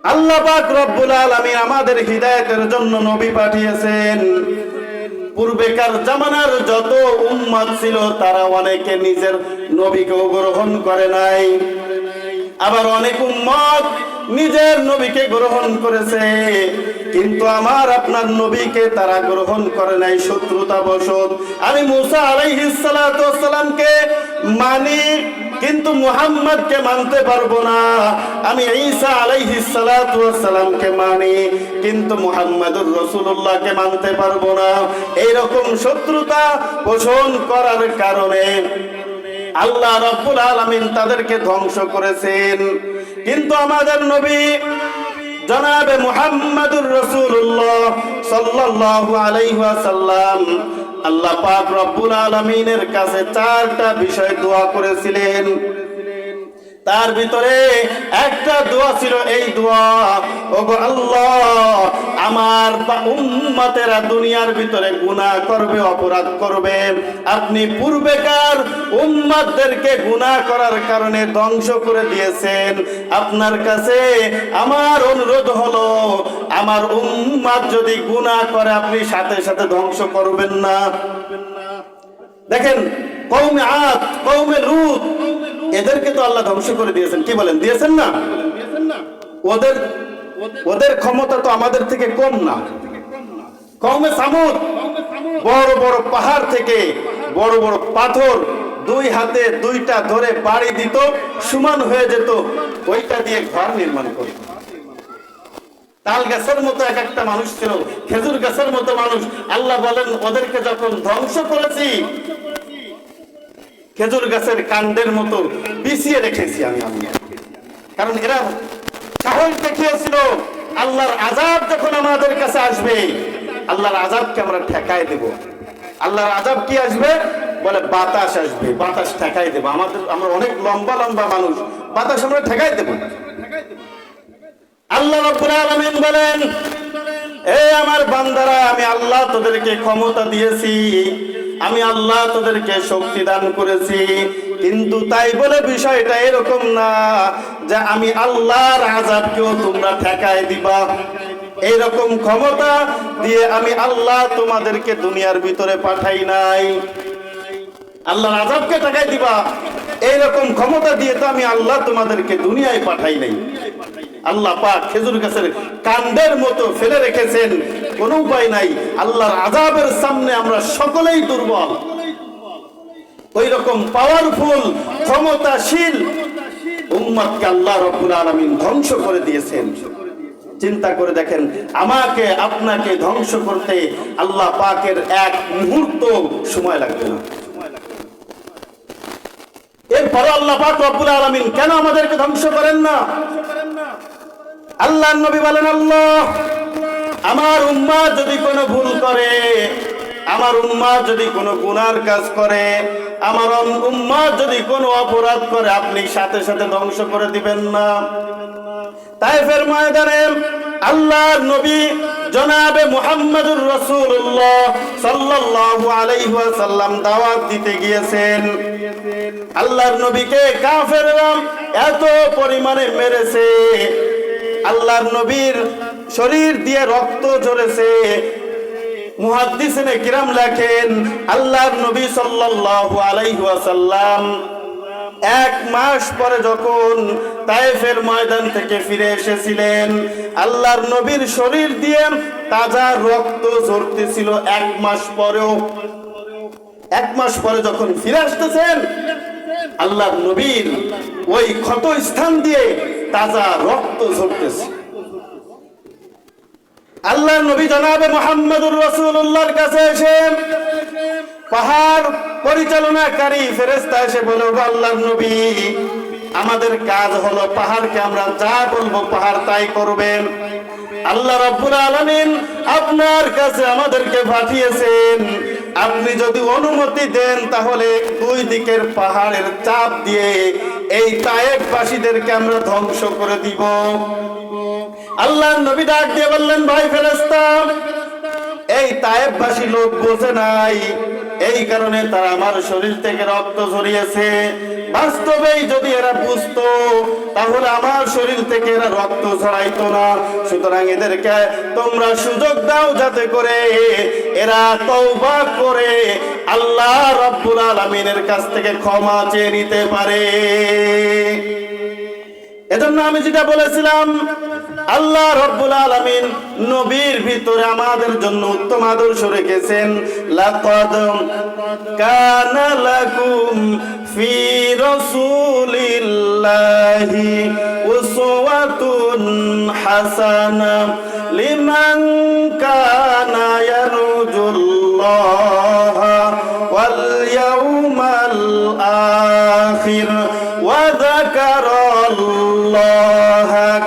আল্লাহ পাক রব্বুল আলামিন আমাদের হিদায়াতের জন্য নবী পাঠিয়েছেন। পূর্বেকার জামানার যত উম্মত ছিল তারা অনেকে নিজের নবীকেও গ্রহণ করে নাই, আবার অনেক উম্মত নিজের নবীকে গ্রহণ করেছে, কিন্তু আমার আপনার নবীকে তারা গ্রহণ করে নাই শত্রুতাবশত। আমি মুসা আলাইহিস সালাতু ওয়াস সালামকে মানি, কিন্তু মুহাম্মদকে মানতে পারবো না। আমি ঈসা আলাইহিস সালাতু ওয়াস সালামকে মানি, কিন্তু মুহাম্মদুর রাসূলুল্লাহকে মানতে পারবো না। এইরকম শত্রুতা পোষণ করার কারণে আল্লাহ রাব্বুল আলামিন তাদেরকে ধ্বংস করেছেন। কিন্তু আমাদের নবী জনাবে মুহাম্মদুর রাসূলুল্লাহ সাল্লাল্লাহু আলাইহি ওয়াসাল্লাম আল্লাহ পাক রব্বুল আলামিনের কাছে 4টা বিষয় দোয়া করেছিলেন। তার ভিতরে একটা দোয়া ছিল এই দোয়া, ওগো আল্লাহ, আমার উম্মতেরা দুনিয়ার ভিতরে গুনাহ করবে, অপরাধ করবে, আপনি পূর্বেকার উম্মতদেরকে গুনাহ করার কারণে ধ্বংস করে দিয়েছেন। আপনার কাছে আমার অনুরোধ হলো, আমার উম্মত যদি গুনাহ করে আপনি সাথে সাথে ধ্বংস করবেন না। দেখেন কওমে আদ, কওমে লূত, এদেরকে তো আল্লাহ ধ্বংস করে দিয়েছেন, কি বলেন, দিয়েছেন না? ওদের ক্ষমতা তো আমাদের থেকে কম না। কওমে সামুদ, বড় বড় পাহাড় থেকে বড় বড় পাথর 2 হাতে 2টা ধরে বাড়ি দিত, সমান হয়ে যেত, ওইটা দিয়ে ঘর নির্মাণ করত। তাল গাছের মতো এক একটা মানুষ ছিল, খেজুর গাছের মতো মানুষ। আল্লাহ বলেন ওদেরকে যখন ধ্বংস করেছি, খেজুর গাছের কাণ্ডের মতো বিছিয়ে রেখেছি আমি আল্লাহ। কারণ এরা সাহস দেখিয়েছিল আল্লাহর আযাব যখন আমাদের কাছে আসবে, আল্লাহর আযাবকে আমরা ঠেকায় দেব। আল্লাহর আযাব কি আসবে? বলে বাতাস আসবে, বাতাস ঠেকায় দেব। আমরা অনেক লম্বা লম্বা মানুষ, বাতাস আমরা ঠেকায় দেব। আল্লাহ রাব্বুল আলামিন বলেন, এ আমার বান্দারা, আমি আল্লাহ তোদেরকে ক্ষমতা দিয়েছি, আমি আল্লাহ তোদেরকে শক্তি দান করেছি, কিন্তু তাই বলে বিষয়টা এরকম না যে আমি আল্লাহর আযাবকেও তোমরা ঠেকায় দিবা। এইরকম ক্ষমতা দিয়ে আমি আল্লাহ তোমাদেরকে দুনিয়ার ভিতরে পাঠাই নাই। আল্লাহর আযাবকে ঠেকাই দিবা এইরকম ক্ষমতা দিয়ে তো আমি আল্লাহ তোমাদেরকে দুনিয়ায় পাঠাই নাই। আল্লাহ পাক খেজুর গাছের কাণ্ডের মতো ফেলে রেখেছেন, কোনো উপায় নাই। আল্লাহর আযাবের সামনে আমরা সকলেই দুর্বল। ওই রকম পাওয়ারফুল, ক্ষমতাশীল উম্মতকে আল্লাহ রাব্বুল আলামিন ধ্বংস করে দিয়েছেন। চিন্তা করে দেখেন, আমাকে আপনাকে ধ্বংস করতে আল্লাহ পাকের এক মুহূর্ত সময় লাগবে না। এরপর আল্লাহ পাক রব্বুল আলামিন কেন আমাদেরকে ধ্বংস করেন না? আল্লাহর নবী বলেন, আল্লাহ, আমার উম্মত যদি কোনো ভুল করে, আমার উম্মত যদি কোনো গুনার কাজ করে, আমার উম্মত যদি কোনো অপরাধ করে, আপনি সাথে সাথে ধ্বংস করে দিবেন না। তায়েফের ময়দানে আল্লাহর নবী জনাবে মুহাম্মদুর রাসূলুল্লাহ সাল্লাল্লাহু আলাইহি ওয়াসাল্লাম দাওয়াত দিতে গিয়েছেন। আল্লাহর নবীকে কাফেররা এত পরিমাণে মেরেছে, আল্লাহর নবীর শরীর দিয়ে রক্ত ঝরেছে। মুহাদ্দিসিনে কিরাম লেখেন, আল্লাহর নবী সাল্লাল্লাহু আলাইহি ওয়াসাল্লাম 1 মাস পরে যখন তায়েফের ময়দান থেকে ফিরে এসেছিলেন, আল্লাহর নবীর শরীর দিয়ে তাজা রক্ত ঝরতেছিল 1 মাস পরেও। 1 মাস পরে যখন ফিরে আসতেছেন, আল্লাহর নবীর ওই ক্ষত স্থান দিয়ে তাজা রক্ত ঝরতেছে। আল্লাহর নবী জনাবে মুহাম্মদুর রাসূলুল্লাহর কাছে এসে পাহাড় পরিচালনাকারী ফেরেশতা এসে বলে, আল্লাহর নবী, আমাদের কাজ হলো পাহাড়কে আমরা যা বলবো পাহাড় তাই করবেন। আল্লাহ রাব্বুল আলামিন আপনার কাছে আমাদেরকে পাঠিয়েছেন, আপনি যদি অনুমতি দেন তাহলে 2 দিকের পাহাড়ের চাপ দিয়ে এই তায়েফবাসীদেরকে আমরা ধ্বংস করে দিব। আল্লাহর নবী ডাক দিয়ে বললেন, ভাই ফেরেশতা, এই তায়েফবাসী লোক বোঝে নাই, এই কারণে তারা আমার শরীর থেকে রক্ত ঝরিয়েছে। বাস্তবেই যদি এরা বুঝতো তাহলে আমার শরীর থেকে এরা রক্ত ঝরাইতো না। সুতরাং এদেরকে তোমরা সুযোগ দাও যাতে করে এরা তওবা করে আল্লাহ রাব্বুল আলামিনের কাছ থেকে ক্ষমা চেয়ে নিতে পারে। এজন্য আমি যেটা বলেছিলাম, আল্লাহ রাব্বুল আলামিন নবীর ভিতরে আমাদের জন্য উত্তম আদর্শ রেখেছেন। লাকাদ কানা লাকুম ফি রাসূলিল্লাহি উসওয়াতুন হাসানা লিমান কানা ইয়ারজুল্লাহা ওয়াল ইয়াউমাল আখির ওয়া যাকারাল্লাহা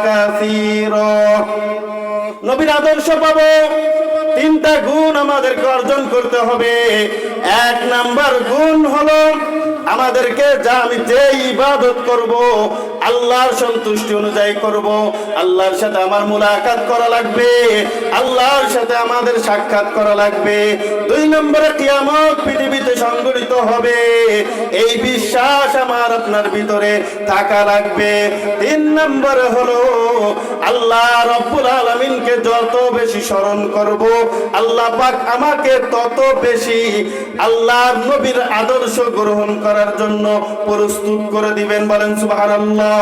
কাসীরা। নবীর আদর্শ পাবো, তিনটা গুণ আমাদেরকে অর্জন করতে হবে। এক নাম্বার গুণ হলো আমাদেরকে আমি যে ইবাদত করব আল্লাহর সন্তুষ্টি অনুযায়ী করব। আল্লাহর সাথে আমার মুলাকাত করা লাগবে, আল্লাহর সাথে আমাদের সাক্ষাৎ করা লাগবে। দুই নম্বরে কিয়ামত পৃথিবীতে সংঘটিত হবে, এই বিশ্বাস আমার আপনার ভিতরে থাকা লাগবে। তিন নম্বরে হলো আল্লাহ রাব্বুল আলামিনকে যত বেশি স্মরণ করব আল্লাহ পাক আমাকে তত বেশি আল্লাহর নবীর আদর্শ গ্রহণ করার জন্য প্রস্তুত করে দিবেন। বলেন সুবহানাল্লাহ।